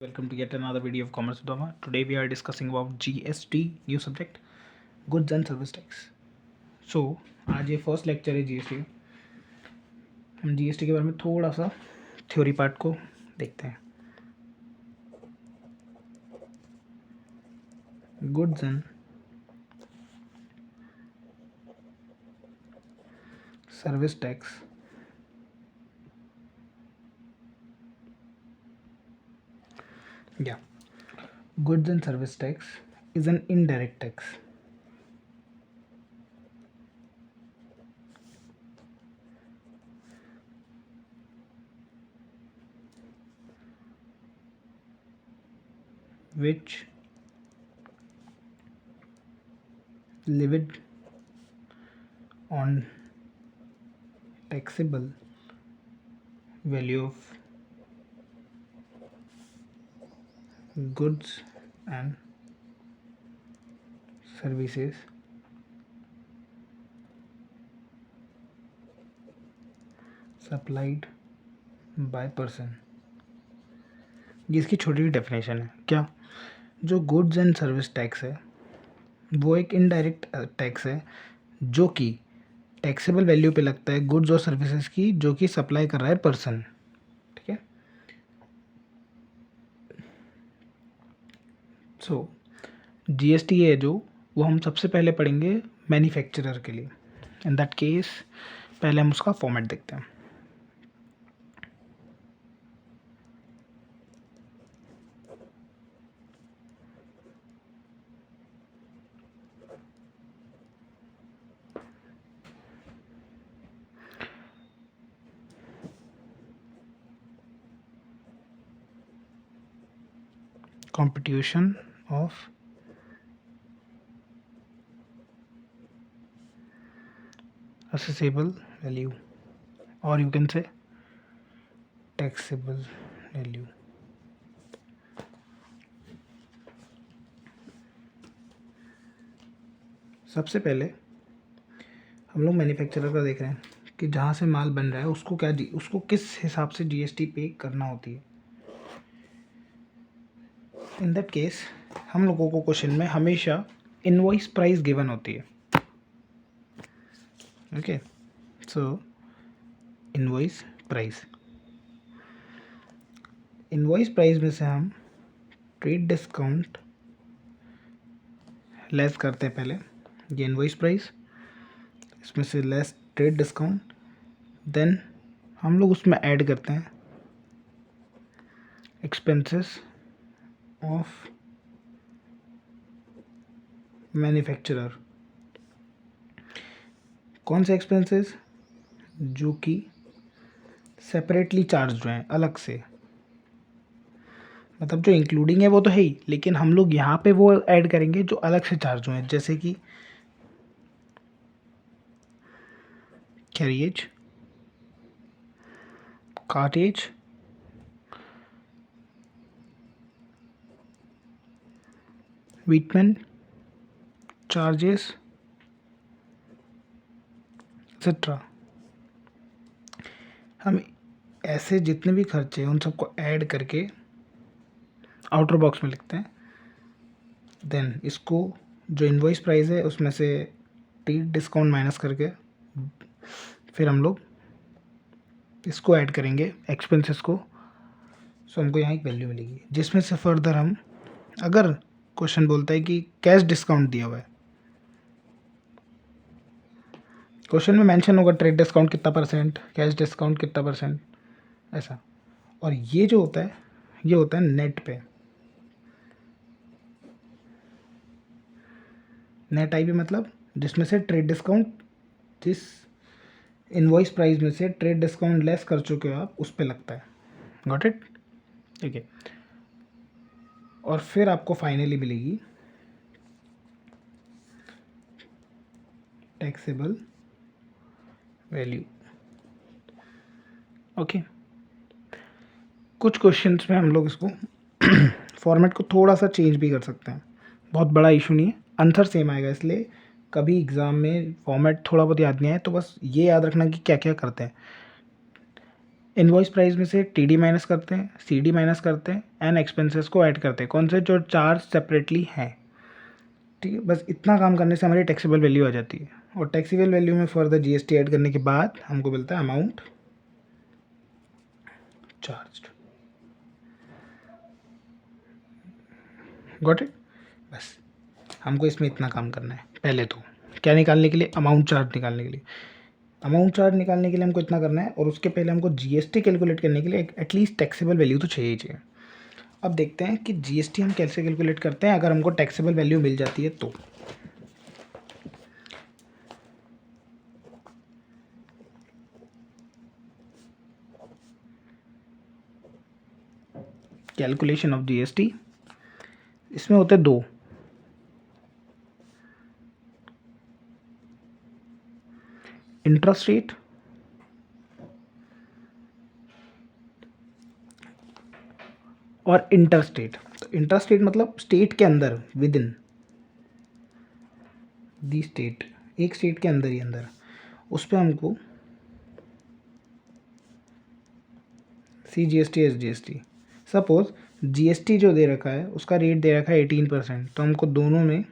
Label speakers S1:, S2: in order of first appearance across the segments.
S1: Welcome to yet another video of Commerce Udama. Today we are discussing about GST, new subject, Goods and Service Tax. So आज ये first lecture है GST का। हम GST के बारे में थोड़ा सा थ्योरी पार्ट को देखते हैं। Goods and Service Tax Goods and Service Tax is an indirect tax. Which levied on taxable value of goods and services supplied by person। ये इसकी छोटी सी डेफिनेशन है। क्या जो गुड्स एंड सर्विस टैक्स है वो एक इनडायरेक्ट टैक्स है जो कि टैक्सेबल वैल्यू पे लगता है गुड्स और सर्विसेज की जो कि सप्लाई कर रहा है पर्सन। ठीक है। सो जीएसटी है जो वो हम सबसे पहले पढ़ेंगे मैन्युफैक्चरर के लिए। इन दैट केस पहले हम उसका फॉर्मेट देखते हैं। Computation of assessable value or you can say taxable value। सबसे पहले हम लोग मैन्युफैक्चरर का देख रहे हैं कि जहाँ से माल बन रहा है उसको किस हिसाब से जीएसटी पे करना होती है। इन दैट केस हम लोगों को क्वेश्चन में हमेशा इनवॉइस प्राइस गिवन होती है। ओके, सो इनवॉइस प्राइस में से हम ट्रेड डिस्काउंट लेस करते हैं। पहले ये इनवॉइस प्राइस, इसमें से लेस ट्रेड डिस्काउंट, देन हम लोग उसमें ऐड करते हैं एक्सपेंसेस ऑफ मैन्युफैक्चरर। कौन से एक्सपेंसेस? जो कि सेपरेटली चार्ज हैं, अलग से, मतलब जो इंक्लूडिंग है वो तो है ही, लेकिन हम लोग यहाँ पे वो ऐड करेंगे जो अलग से चार्ज हुए हैं, जैसे कि कैरिएज, कार्टेज, वीटमैन चार्जेस एक्सेट्रा। हम ऐसे जितने भी खर्चे हैं उन सबको ऐड करके आउटर बॉक्स में लिखते हैं। देन इसको जो इनवॉइस प्राइस है उसमें से ट्रेड डिस्काउंट माइनस करके फिर हम लोग इसको ऐड करेंगे एक्सपेंसेस को। सो हमको यहाँ एक वैल्यू मिलेगी जिसमें से फर्दर हम, अगर क्वेश्चन बोलता है कि कैश डिस्काउंट दिया हुआ है, क्वेश्चन में मेंशन होगा ट्रेड डिस्काउंट कितना परसेंट, कैश डिस्काउंट कितना परसेंट, ऐसा। और ये जो होता है ये होता है नेट पे, नेट आई पे, मतलब जिसमें से ट्रेड डिस्काउंट, जिस इनवॉइस प्राइस में से ट्रेड डिस्काउंट लेस कर चुके हो आप, उस पे लगता है। Got it? ठीक है। और फिर आपको फाइनली मिलेगी टैक्सेबल वैल्यू। ओके, कुछ क्वेश्चंस में हम लोग इसको फॉर्मेट को थोड़ा सा चेंज भी कर सकते हैं, बहुत बड़ा इशू नहीं है, आंसर सेम आएगा। इसलिए कभी एग्ज़ाम में फॉर्मेट थोड़ा बहुत याद नहीं आए तो बस ये याद रखना कि क्या क्या करते हैं। इनवॉइस प्राइस में से टी डी माइनस करते हैं, सी डी माइनस करते हैं एंड एक्सपेंसेस को ऐड करते हैं, कौन से जो चार्ज सेपरेटली हैं। ठीक है, बस इतना काम करने से हमारी टैक्सेबल वैल्यू आ जाती है। और टैक्सेबल वैल्यू में फर्दर जीएसटी ऐड करने के बाद हमको मिलता है अमाउंट चार्ज्ड। Got it. बस हमको इसमें इतना काम करना है। पहले तो क्या निकालने के लिए, अमाउंट चार्ज निकालने के लिए। अमाउंट चार्ज निकालने के लिए हमको इतना करना है, और उसके पहले हमको जीएसटी कैलकुलेट करने के लिए एटलीस्ट टैक्सेबल वैल्यू तो चाहिए ही चाहिए। अब देखते हैं कि जीएसटी हम कैसे कैलकुलेट करते हैं अगर हमको टैक्सेबल वैल्यू मिल जाती है तो। कैलकुलेशन ऑफ जीएसटी, इसमें होते हैं दो, इंट्रास्ट रेट और इंटरस्टेट। तो इंटरस्टेट मतलब स्टेट के अंदर, विद इन दी स्टेट, एक स्टेट के अंदर ही अंदर, उस पर हमको C G S T S G S T. Suppose GST जो दे रखा है उसका रेट दे रखा है 18%, तो हमको दोनों में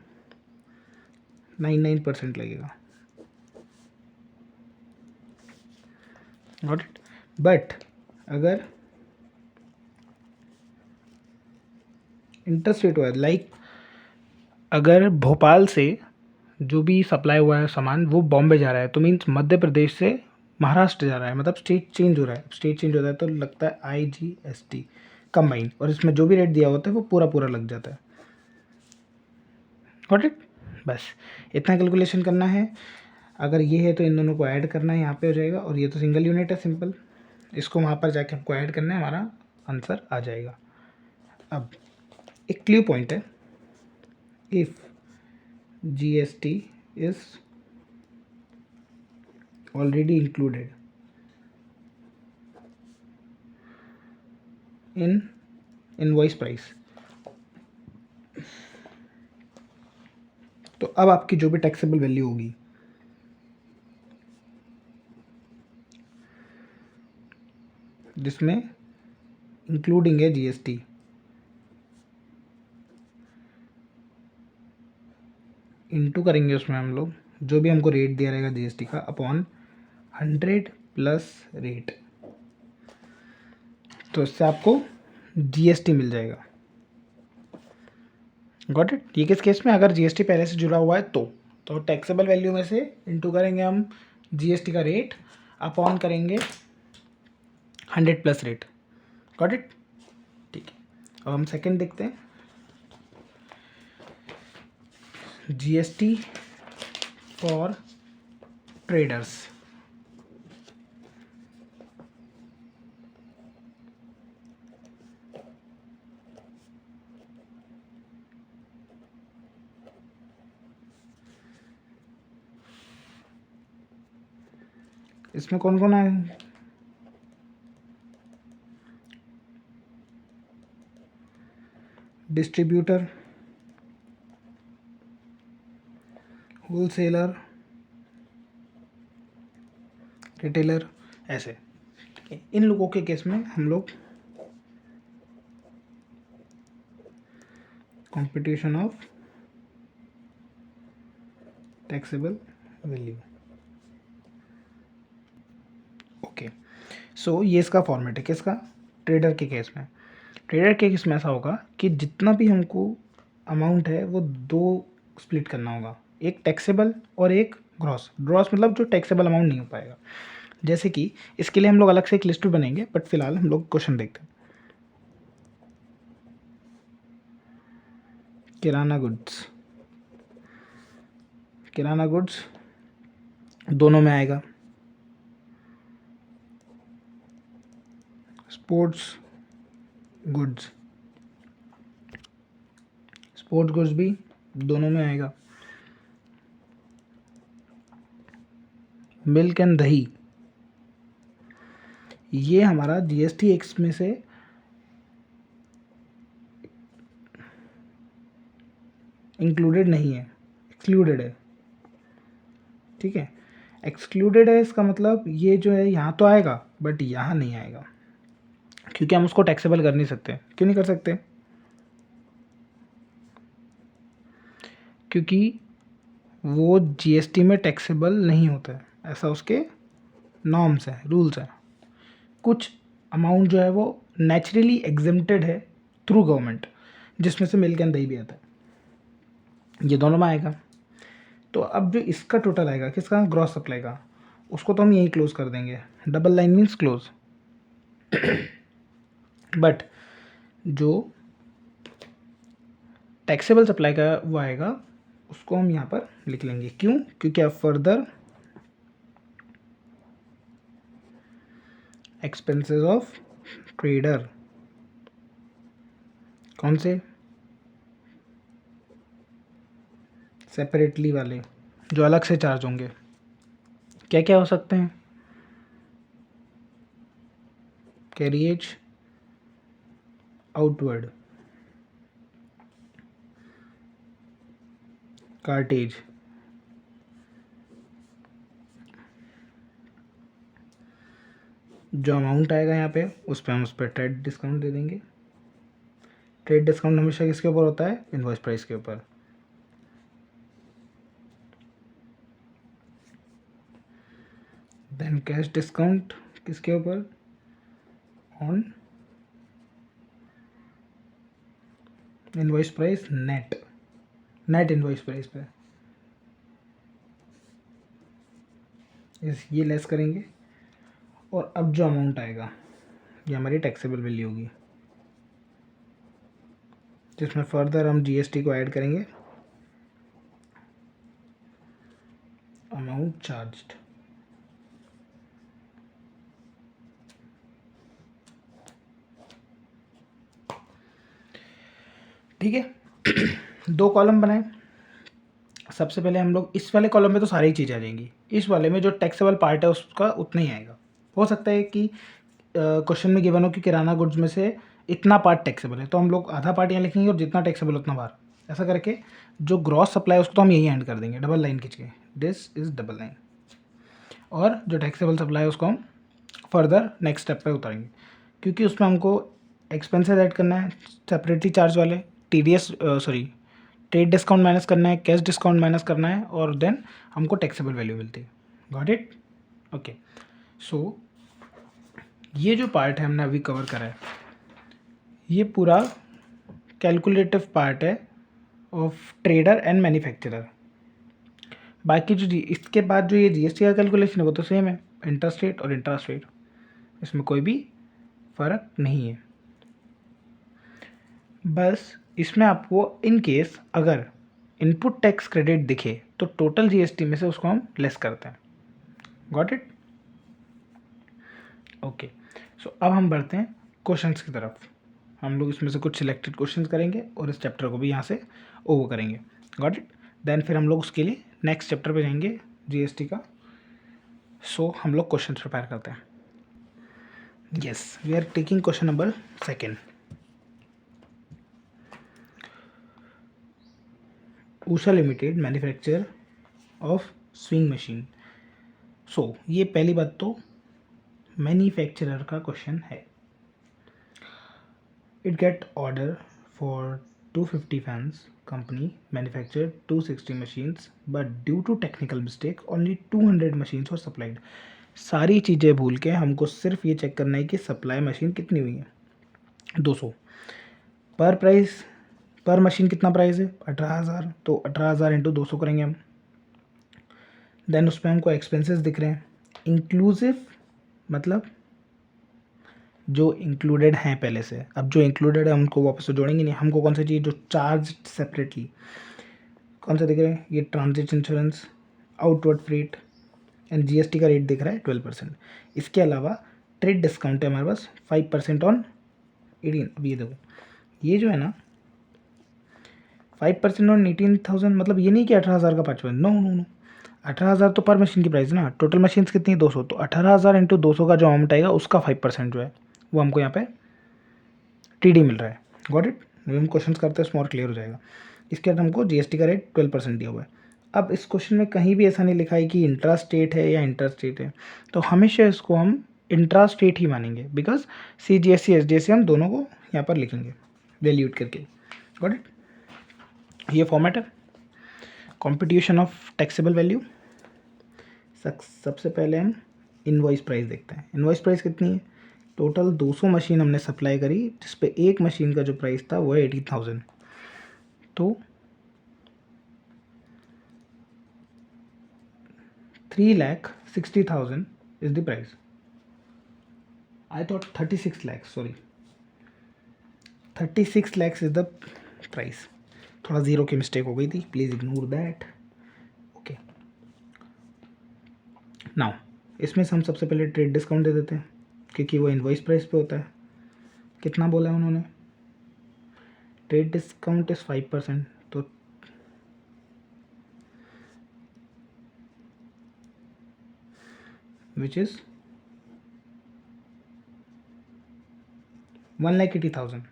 S1: 99% लगेगा। Got it. बट अगर इंटरस्टेट हुआ है, लाइक अगर भोपाल से जो भी सप्लाई हुआ है सामान वो बॉम्बे जा रहा है, तो मीन्स मध्य प्रदेश से महाराष्ट्र जा रहा है, मतलब स्टेट चेंज हो रहा है। स्टेट चेंज होता है तो लगता है IGST कंबाइन, और इसमें जो भी रेट दिया होता है वो पूरा पूरा लग जाता है। Got it. बस इतना कैलकुलेशन करना है। अगर ये है तो इन दोनों को ऐड करना है, यहाँ पे हो जाएगा, और ये तो सिंगल यूनिट है, सिंपल, इसको वहाँ पर जाके हमको ऐड करना है, हमारा आंसर आ जाएगा। अब एक क्लियर पॉइंट है, if GST is already included in invoice price, तो अब आपकी जो भी टैक्सेबल वैल्यू होगी जिसमें इंक्लूडिंग है जीएसटी, इंटू करेंगे उसमें हम लोग जो भी हमको रेट दिया रहेगा जीएसटी का अपॉन 100 प्लस रेट, तो इससे आपको जीएसटी मिल जाएगा। Got it. ये किस केस में, अगर जीएसटी पहले से जुड़ा हुआ है तो टैक्सेबल वैल्यू में से इंटू करेंगे हम जीएसटी का रेट, अपॉन करेंगे 100 प्लस रेट। Got it. ठीक है, अब हम सेकंड देखते हैं, जीएसटी फॉर ट्रेडर्स। इसमें कौन कौन है, डिस्ट्रीब्यूटर, होलसेलर, रिटेलर, ऐसे। इन लोगों के केस में हम लोग computation of taxable value. Okay, so ये इसका फॉर्मेट है किसका, ट्रेडर के केस में। ट्रेडर के केस में ऐसा होगा कि जितना भी हमको अमाउंट है वो दो स्प्लिट करना होगा, एक टैक्सेबल और एक ग्रॉस। ग्रॉस मतलब जो टैक्सेबल अमाउंट नहीं हो पाएगा। जैसे कि इसके लिए हम लोग अलग से एक लिस्ट भी बनेंगे, बट फिलहाल हम लोग क्वेश्चन देखते हैं। किराना गुड्स, किराना गुड्स दोनों में आएगा, स्पोर्ट्स गुड्स, स्पोर्ट्स गुड्स भी दोनों में आएगा, मिल्क एंड दही, ये हमारा जीएसटी एक्स में से इंक्लूडेड नहीं है, एक्सक्लूडेड है। ठीक है, एक्सक्लूडेड है, इसका मतलब ये जो है यहाँ तो आएगा बट यहाँ नहीं आएगा क्योंकि हम उसको टैक्सेबल कर नहीं सकते। क्यों नहीं कर सकते? क्योंकि वो जीएसटी में टैक्सेबल नहीं होता है, ऐसा उसके नॉर्म्स है, रूल्स है। कुछ अमाउंट जो है वो नेचुरली एग्जेम्प्टेड है थ्रू गवर्नमेंट, जिसमें से मिल्क एंड दही भी आता है, ये दोनों में आएगा। तो अब जो इसका टोटल आएगा किसका, ग्रॉस सप्लाई का, उसको तो हम यहीं क्लोज कर देंगे, double line means close. But जो टैक्सेबल सप्लाई का वो आएगा उसको हम यहाँ पर लिख लेंगे। क्यों? क्योंकि अब फर्दर एक्सपेंसेस ऑफ ट्रेडर, कौन से, सेपरेटली वाले जो अलग से चार्ज होंगे, क्या क्या हो सकते हैं? कैरिएज आउटवर्ड, कार्टेज, जो अमाउंट आएगा यहाँ पे उस पर हम उस पर ट्रेड डिस्काउंट दे देंगे। ट्रेड डिस्काउंट हमेशा किसके ऊपर होता है? इनवॉइस प्राइस के ऊपर। देन कैश डिस्काउंट किसके ऊपर? On invoice price, net invoice price पे ये लेस करेंगे। और अब जो अमाउंट आएगा ये हमारी टैक्सेबल वैल्यू होगी, जिसमें फर्दर हम जीएसटी को ऐड करेंगे, अमाउंट चार्ज्ड। ठीक है। दो कॉलम बनाए। सबसे पहले हम लोग इस वाले कॉलम में तो सारी चीज़ें आ जाएंगी, इस वाले में जो टैक्सेबल पार्ट है उसका उतना ही आएगा। हो सकता है कि क्वेश्चन में गिवन हो कि किराना गुड्स में से इतना पार्ट टैक्सेबल है, तो हम लोग आधा पार्ट यहाँ लिखेंगे और जितना टैक्सेबल उतना बाहर। ऐसा करके जो ग्रॉस सप्लाई है उसको तो हम यही एंड कर देंगे, डबल लाइन खींच के, दिस इज डबल लाइन। और जो टैक्सेबल सप्लाई है उसको हम फर्दर नेक्स्ट स्टेप पे उतारेंगे, क्योंकि उसमें हमको एक्सपेंसेस ऐड करना है सेपरेटली चार्ज वाले, ट्रेड डिस्काउंट माइनस करना है, कैश डिस्काउंट माइनस करना है, और देन हमको टैक्सेबल वैल्यू मिलती है। Got it? ओके। सो ये जो पार्ट है हमने अभी कवर करा है, ये पूरा कैलकुलेटिव पार्ट है ऑफ ट्रेडर एंड मैन्युफैक्चरर। बाकी जो इसके बाद जो ये जीएसटी का कैलकुलेशन है वो तो सेम है, इंटरस्टेट और इंट्रास्टेट, इसमें कोई भी फ़र्क नहीं है। बस इसमें आपको इन केस अगर इनपुट टैक्स क्रेडिट दिखे तो टोटल जीएसटी में से उसको हम लेस करते हैं। Got it? ओके। सो अब हम बढ़ते हैं क्वेश्चंस की तरफ। हम लोग इसमें से कुछ सिलेक्टेड क्वेश्चंस करेंगे और इस चैप्टर को भी यहाँ से ओवर करेंगे। Got it? देन फिर हम लोग उसके लिए नेक्स्ट चैप्टर पे जाएंगे जीएसटी का। सो हम लोग क्वेश्चन प्रिपेयर करते हैं। Yes, we are taking question number 2। Usha limited manufacture of sewing machine. So ये पहली बात तो मैन्युफैक्चरर का क्वेश्चन है। It get order for 250 fans, company manufacture 260 machines, but due to technical mistake only 200 machines were supplied. सारी चीज़ें भूल के हमको सिर्फ ये चेक करना है कि सप्लाई मशीन कितनी हुई है। 200 पर मशीन कितना प्राइस है? 18,000। तो 18,000 इंटू 200 करेंगे हम। देन उस पर हमको एक्सपेंसेस दिख रहे हैं इंक्लूसिव, मतलब जो इंक्लूडेड हैं पहले से। अब जो इंक्लूडेड है उनको वापस से जोड़ेंगे नहीं, हमको कौन सी चीज़ जो चार्ज सेपरेटली, कौन सा दिख रहे हैं? ये transit insurance, outward freight and GST का रेट दिख रहा है 12%। इसके अलावा ट्रेड डिस्काउंट है हमारे पास 5% ऑन 18। अब ये देखो, ये जो है ना 5% ऑन 18,000, मतलब ये नहीं कि 18,000 का 5%, नो नो नो, 18,000 तो पर मशीन की प्राइस है ना। टोटल मशीन्स कितनी है? 200। तो 18,000 इंटू 200 का जो अमाउंट आएगा उसका 5% जो है वो हमको यहाँ पे टीडी मिल रहा है। Got it? हम क्वेश्चन करते हैं स्मॉल क्लियर हो जाएगा। इसके बाद हमको जीएसटी का रेट 12% दिया हुआ है। अब इस क्वेश्चन में कहीं भी ऐसा नहीं लिखा है कि इंट्रा स्टेट है या इंटर स्टेट है, तो हमेशा इसको हम इंट्रा स्टेट ही मानेंगे, बिकॉज CGST SGST हम दोनों को यहाँ पर लिखेंगे वैल्यूट करके। Got it? ये फॉर्मेट है। Competition of taxable value. सबसे पहले हम इनवॉइस प्राइस देखते हैं। इनवॉइस प्राइस कितनी है? टोटल 200 मशीन हमने सप्लाई करी, जिस पे एक मशीन का जो प्राइस था वो है 80,000। तो 3,60,000 is the price. I thought 36 lakhs, sorry, 36 lakhs is the price. थोड़ा ज़ीरो की मिस्टेक हो गई थी, please ignore that. Okay, now इसमें से हम सबसे पहले ट्रेड डिस्काउंट दे देते हैं, क्योंकि वो इनवॉइस प्राइस पे होता है। कितना बोला है उन्होंने? ट्रेड डिस्काउंट इज़ 5%, तो विच इज़ 1,80,000।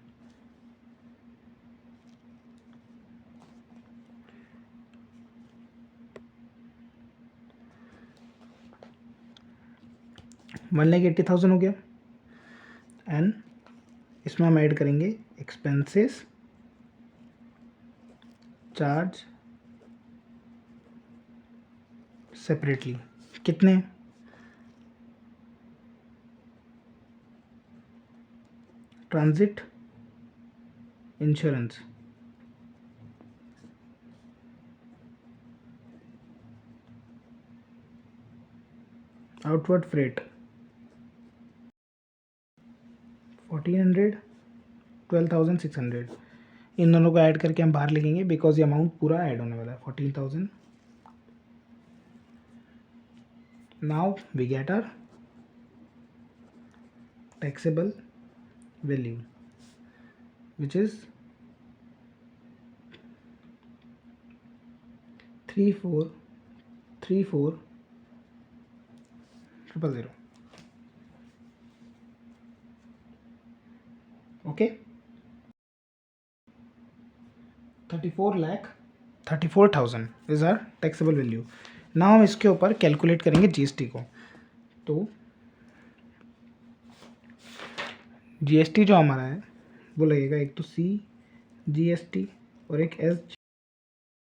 S1: $1,80,000 हो गया। एंड इसमें हम ऐड करेंगे एक्सपेंसेस, चार्ज सेपरेटली। कितने? Transit insurance, outward freight 1,400, 12,600। इन दोनों को ऐड करके हम बाहर लिखेंगे, बिकॉज ये अमाउंट पूरा ऐड होने वाला है 14,000। Now we get our taxable value, which is 34,000. Okay, 34,34,000 is our taxable value. now हम इसके ऊपर कैलकुलेट करेंगे GST को। तो GST जो हमारा है वो लगेगा, एक तो CGST और एक SG।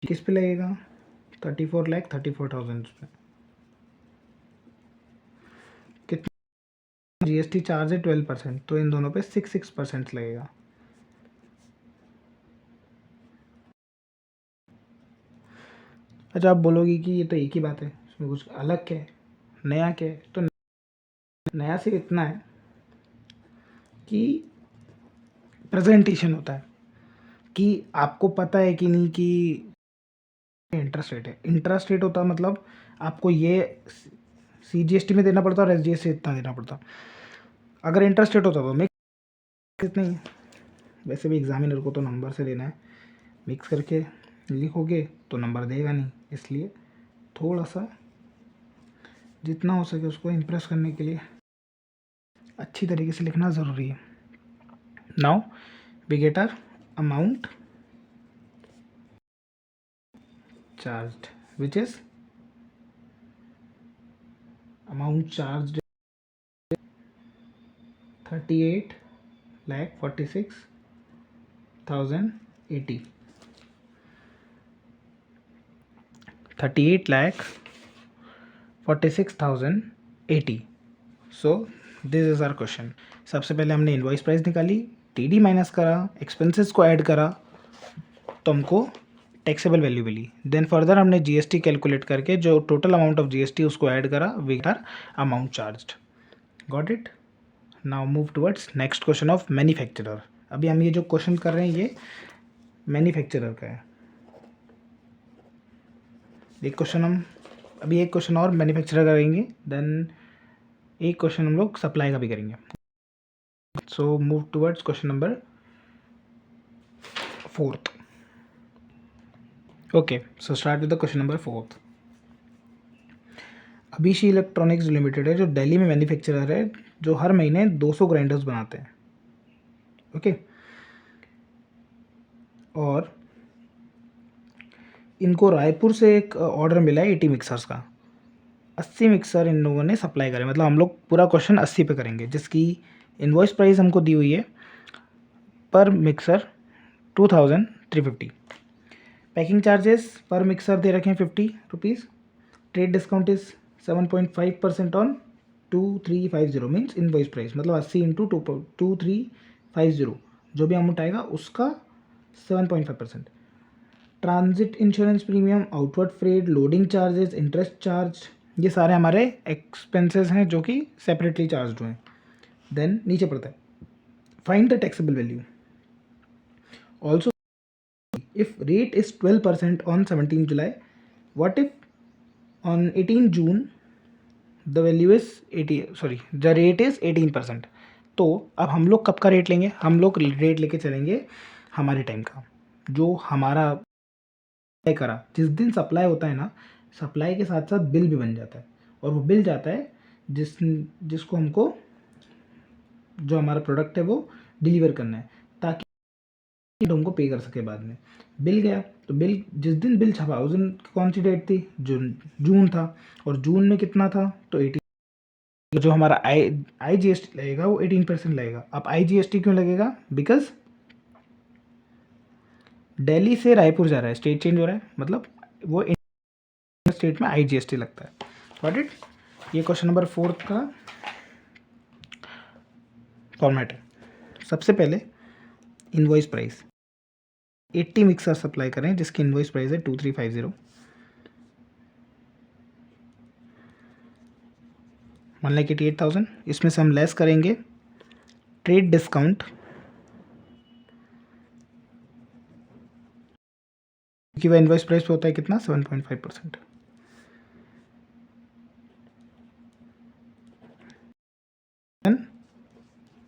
S1: किस पे लगेगा? 34,34,000 पे। कितना GST चार्ज है? 12%, तो इन दोनों पे 6% लगेगा। अच्छा, आप बोलोगे कि ये तो एक ही बात है, इसमें कुछ अलग क्या है, नया क्या है? तो नया सिर्फ इतना है कि प्रेजेंटेशन होता है, कि आपको पता है कि नहीं कि इंटरेस्ट रेट है। इंटरेस्ट रेट होता है मतलब आपको ये CGST में देना पड़ता है और SGST इतना देना पड़ता। अगर इंटरेस्ट रेट होता तो मिक्स इतना ही। वैसे भी एग्जामिनर को तो नंबर से देना है, मिक्स करके लिखोगे तो नंबर देगा नहीं, इसलिए थोड़ा सा जितना हो सके उसको इम्प्रेस करने के लिए अच्छी तरीके से लिखना ज़रूरी है। Now we get our amount charged, which is amount charged 38,46,080। 38,46,080। So this is our question. सबसे पहले हमने इनवॉइस प्राइस निकाली, TD माइनस करा, एक्सपेंसेस को ऐड करा, तो हमको टैक्सेबल वैल्यू मिली। देन फर्दर हमने GST कैलकुलेट करके जो टोटल अमाउंट ऑफ GST उसको ऐड करा, we are amount charged. Got it? Now move towards next question of manufacturer. अभी हम ये जो क्वेश्चन कर रहे हैं ये मैन्युफैक्चरर का है। एक क्वेश्चन और मैन्युफैक्चरर करेंगे, देन एक क्वेश्चन हम लोग सप्लाई का भी करेंगे। So move towards question number 4th। Okay, so start with the question number 4th। अभिषी इलेक्ट्रॉनिक्स लिमिटेड है, जो दिल्ली में मैन्युफैक्चरर है, जो हर महीने 200 ग्राइंडर्स बनाते हैं। ओके, और इनको रायपुर से एक ऑर्डर मिला है 80 मिक्सर्स का। 80 मिक्सर इन लोगों ने सप्लाई करे, मतलब हम लोग पूरा क्वेश्चन 80 पे करेंगे, जिसकी इनवॉइस प्राइस हमको दी हुई है पर मिक्सर 2350। पैकिंग चार्जेस पर मिक्सर दे रखे हैं 50 rupees. Trade discount is 7.5% on 2350 means invoice price, मतलब 80 इंटू 2350 जो भी अमाउंट आएगा उसका 7.5%। Transit insurance premium, outward freight, loading charges, interest charge, ये सारे हमारे एक्सपेंसेस हैं जो कि सेपरेटली चार्ज हुए हैं। देन नीचे पड़ता है find the taxable value. Also if rate is 12% on 17 July, what if on 18 June the value is 18% तो अब हम लोग कब का रेट लेंगे? हम लोग रेट लेके चलेंगे हमारे टाइम का, जो हमारा सप्लाई करा, जिस दिन सप्लाई होता है ना, सप्लाई के साथ साथ बिल भी बन जाता है, और वो बिल जाता है जिसको हमको जो हमारा प्रोडक्ट है वो डिलीवर करना है, ताकि हमको पे कर सके बाद में। बिल गया तो बिल, जिस दिन बिल छपा उस दिन कौन सी डेट थी? जून था, और जून में कितना था? तो 18। जो हमारा आई जी एस टी लगेगा वो 18% लगेगा। अब आई जी एस टी क्यों लगेगा? बिकॉज दिल्ली से रायपुर जा रहा है, स्टेट चेंज हो रहा है, मतलब वो स्टेट में आई जी एस टी लगता है। Got it? ये क्वेश्चन नंबर 4 का फॉर्मेट है। सबसे पहले इनवॉइस प्राइस 80 मिक्सर सप्लाई करें जिसकी इनवॉइस प्राइस है 2350, 1,88,000। इसमें से हम लेस करेंगे ट्रेड डिस्काउंट, क्योंकि वह इनवॉइस प्राइस पे होता है कितना? 7.5%।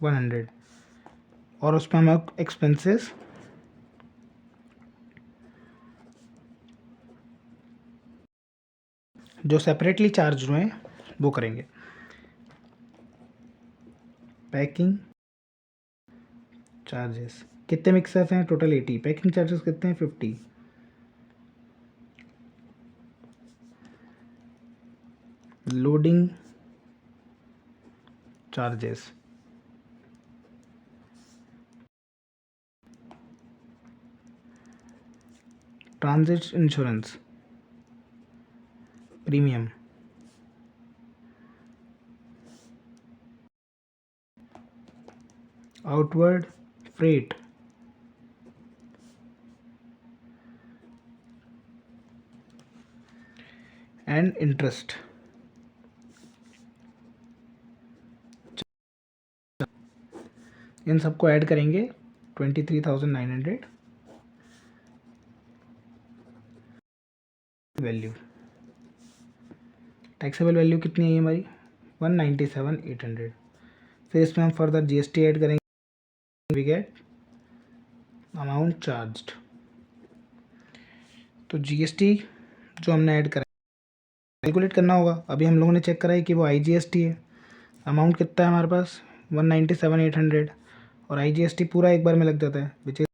S1: 100, और उसमें हम एक्सपेंसेस जो सेपरेटली चार्ज हुए हैं वो करेंगे। पैकिंग चार्जेस कितने मिक्सर्स हैं? टोटल 80। पैकिंग चार्जेस कितने हैं? 50। Loading charges transit insurance premium, outward freight, and interest. इन सबको ऐड करेंगे 23,900। वैल्यू, टैक्सेबल वैल्यू कितनी है हमारी? 197,800। फिर इसमें हम फर्दर जीएसटी ऐड करेंगे, वी गेट अमाउंट चार्ज्ड। तो जीएसटी जो हमने ऐड करा कैलकुलेट करना होगा। अभी हम लोगों ने चेक करा है कि वो IGST है। अमाउंट कितना है हमारे पास? 197,800, और IGST पूरा एक बार में लग जाता है, विच इज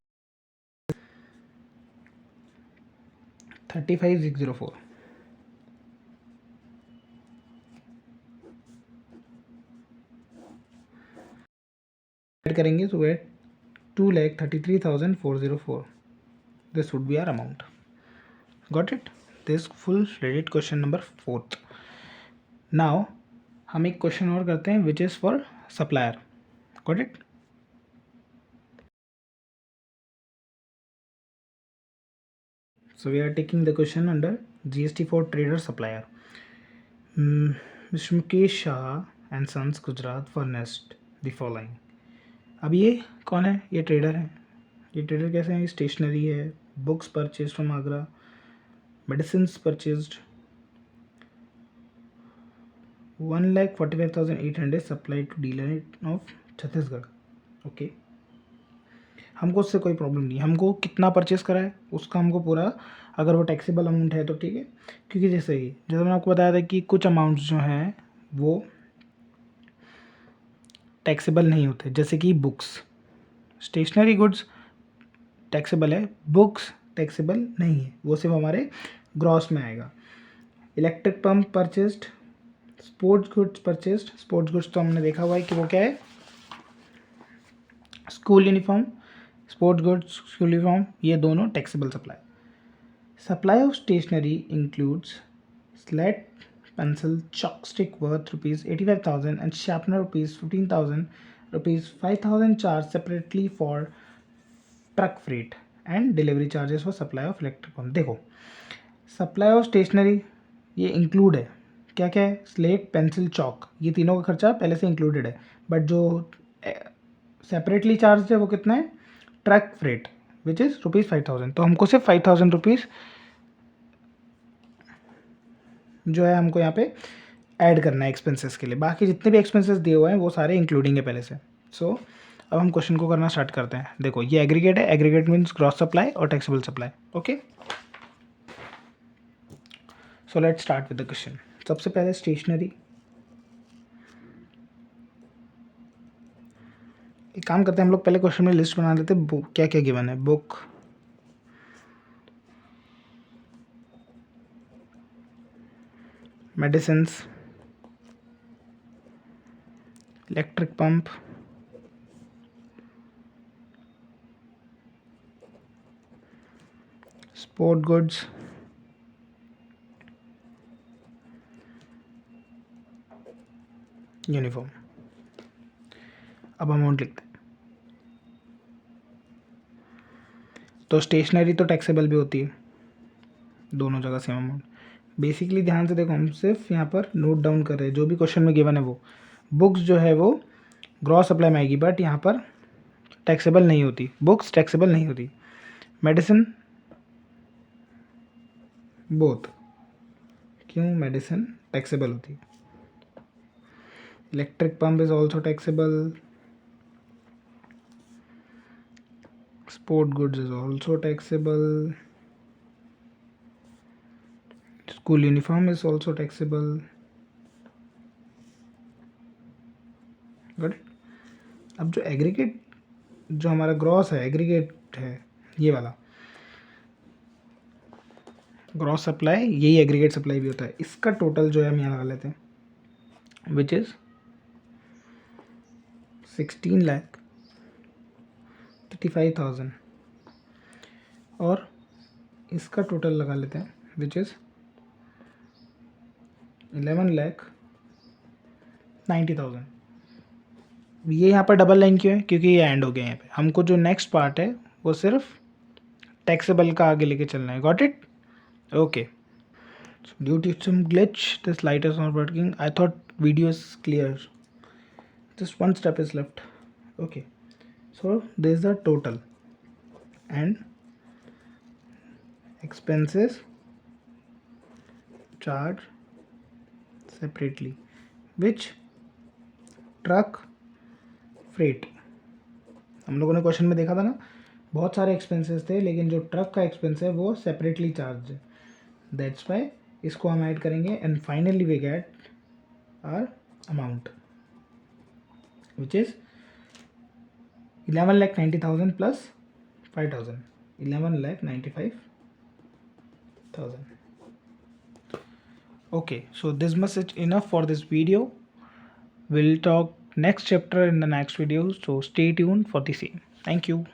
S1: 35,604। ऐड करेंगे तो वे 2,33,404। This would be our amount. Got it? This full credit question number 4। नाउ हम एक क्वेश्चन और करते हैं which is for supplier. Got it? So we are taking the question under GST for trader supplier. Mr. Mukesh Shah and Sons Gujarat furnished the following. अब ये कौन है? ये ट्रेडर है। ये ट्रेडर कैसे हैं? स्टेशनरी है, books purchase from Agra, medicine purchased, 1,45,800 supply to dealer of Chhattisgarh. Okay, हमको उससे कोई प्रॉब्लम नहीं, हमको कितना परचेस करा है उसका हमको पूरा, अगर वो टैक्सेबल अमाउंट है तो ठीक है। क्योंकि जैसे मैंने आपको बताया था कि कुछ अमाउंट्स जो हैं वो टैक्सेबल नहीं होते, जैसे कि बुक्स, स्टेशनरी गुड्स टैक्सेबल है, बुक्स टैक्सेबल नहीं है, वो सिर्फ हमारे ग्रॉस में आएगा। Electric pump purchased sports goods purchased, sports goods तो हमने देखा हुआ है कि वो क्या है, school uniform, sports goods, school uniform, ये दोनों taxable supply. Supply of stationery includes slate, pencil, chalk stick worth rupees 85,000 and sharpener rupees 15,000, rupees 5,000 charged separately for truck freight and delivery charges for supply of electric pump. देखो supply of stationery ये include है, क्या क्या है, slate, pencil, चौक, ये तीनों का खर्चा पहले से इंक्लूडेड है. बट जो सेपरेटली चार्ज है वो कितना है, truck freight which is rupees 5,000. तो हमको सिर्फ 5,000 रुपीज़ जो है हमको यहाँ पे ऐड करना है एक्सपेंसेस के लिए. बाकी जितने भी एक्सपेंसेस दिए हुए हैं वो सारे इंक्लूडिंग है पहले से. सो अब हम क्वेश्चन को करना स्टार्ट करते हैं. देखो ये एग्रीगेट है, एग्रीगेट मीन्स ग्रॉस सप्लाई और taxable supply. Okay, so let's start with the question. सबसे पहले स्टेशनरी. एक काम करते हैं हम लोग, पहले क्वेश्चन में लिस्ट बना लेते हैं क्या क्या गिवन है. Book, medicines, electric pump, sport goods, uniform. अब अमाउंट लिखते हैं. तो स्टेशनरी तो टैक्सेबल भी होती है, दोनों जगह सेम अमाउंट. बेसिकली ध्यान से देखो, हम सिर्फ यहाँ पर नोट डाउन कर रहे हैं जो भी क्वेश्चन में गिवन है वो. बुक्स जो है वो ग्रॉस सप्लाई में आएगी, बट यहाँ पर टैक्सेबल नहीं होती, बुक्स टैक्सेबल नहीं होती. मेडिसिन बोथ, क्यों, मेडिसिन टैक्सेबल होती. Electric pump is also taxable. Sport goods is also taxable. School uniform is also taxable. Good. अब जो एग्रीगेट, जो हमारा ग्रॉस है, एग्रीगेट है ये वाला ग्रॉस सप्लाई, यही एग्रीगेट सप्लाई भी होता है. इसका टोटल जो है हम यहाँ लगा लेते हैं विच इज़ 16,35,000 और इसका टोटल लगा लेते हैं विच इज़ 11,90,000. ये यहाँ पर डबल लाइन क्यों है, क्योंकि ये एंड हो गया यहाँ पे. हमको जो नेक्स्ट पार्ट है वो सिर्फ टैक्सेबल का आगे लेके चलना है. Got it. Okay. So due to some glitch, the slide is not working. I thought video is clear. Just one step is left. Okay. So this is the total and expenses charged separately. Which truck freight. हम लोगों ने question में देखा था ना, बहुत सारे expenses थे लेकिन जो ट्रक का एक्सपेंस है वो सेपरेटली चार्ज है. दैट्स वाई इसको हम ऐड करेंगे and finally we get our amount which is 11,90,000 plus 5,000, 11,95,000. Okay, so this much is enough for this video. We'll talk next chapter in the next video, so stay tuned for the same. Thank you.